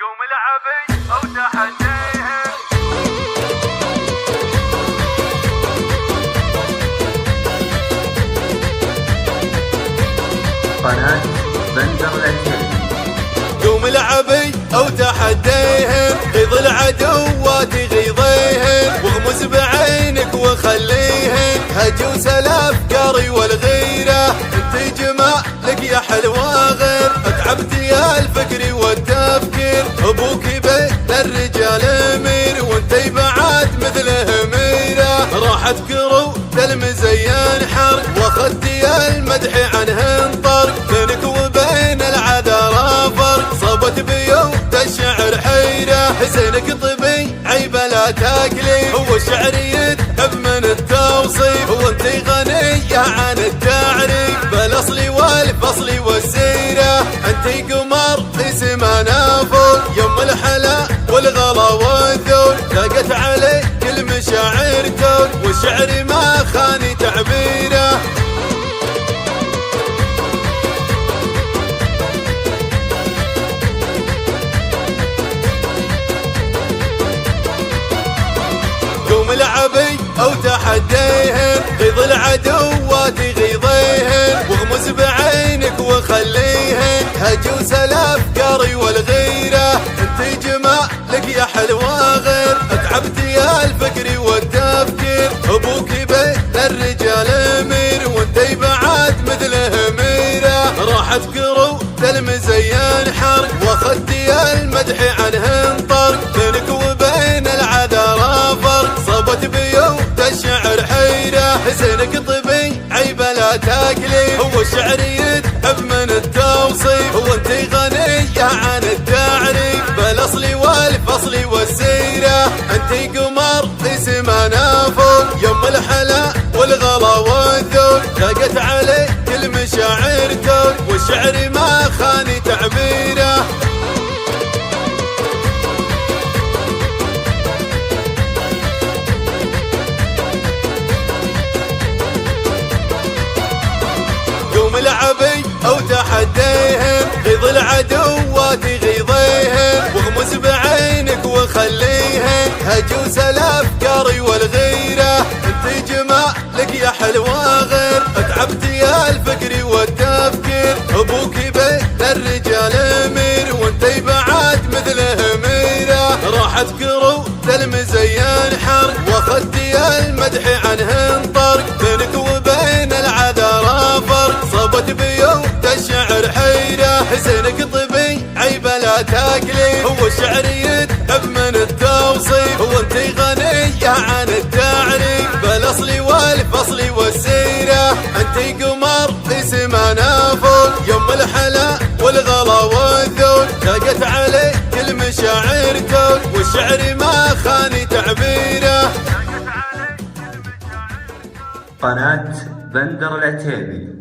قوم العبي او تحديهم. قناة بندر العتيبي. قوم العبي او تحديهم، غيظ العدوات غيظيهم، واغمز بعينك وخليهم هجوس الافكار والغيره. انت جمالك يا حلوه غير، اتعبت يا الفكر والتفكير. ابوك بين الرجال امير، وانت بعد مثله ميره. راحت كروت المزين حر، واخذت يا المدح عنه انطر. بينك وبين العذارى فرق، صابت بيوت الشعر حيره. حسينك طبي عيب لا تاكلي، هو الشعر يذهب من التوصيف. وانت غنية عن التعريف، بالاصل والفصل والسيره. انت قمر اسمنا فوق، يوم الحلا والغلا والذوق. لاقت عليك المشاعر توق، والشعر ما خاني تعبيره. قوم العبي او تحديهم، غيظ العدوات غيظيهم، واغمز بعينك وخليهم هجوس الافكار والغيره. انت جمالك يا حلوه غير، اتعبت يا الفكر والتفكير. ابوك بين الرجال امير، وانت بعد مثله ميره. راحت كروت المزين حرق، واخذت يا المدح عنه انطر. بينك وبين العذارى فرق، صابت بيوت الشعر حيره. حسينك طبي عيب لا تاكلي، هو الشعر يذهب من التوصيف. وانت غنية عن التعريف، بالاصل والفصل والسيره. انت قمر اسمنا فوق، يوم الحلا والغلا والذوق. لاقت عليك المشاعر توق، والشعر ما خاني تعبيره. قوم العبي او تحديهم، غيظ العدوات غيظيهم، واغمز بعينك وخليهم هجوس الافكار والغيره. انت جمالك يا حلوه غير، اتعبت يا الفكر والتفكير. ابوك بين الرجال امير، وانت بعد مثله ميره. راحت كروت المزين حرق، واخذت يا المدح عنه انطر. بينك وبين العذارى فرق، صابت بيوت الشعر حيره. حسينك طبي عيب لا تاكلي، هو الشعر يذهب من التوصيف. وانت غنية عن التعريف، بالاصل والفصل والسيره. انت قمر اسمنا فوق، يوم الحلا والغلا والذوق. لاقت عليك المشاعر توق، والشعر ما خاني تعبيره. قناة بندر العتيبي.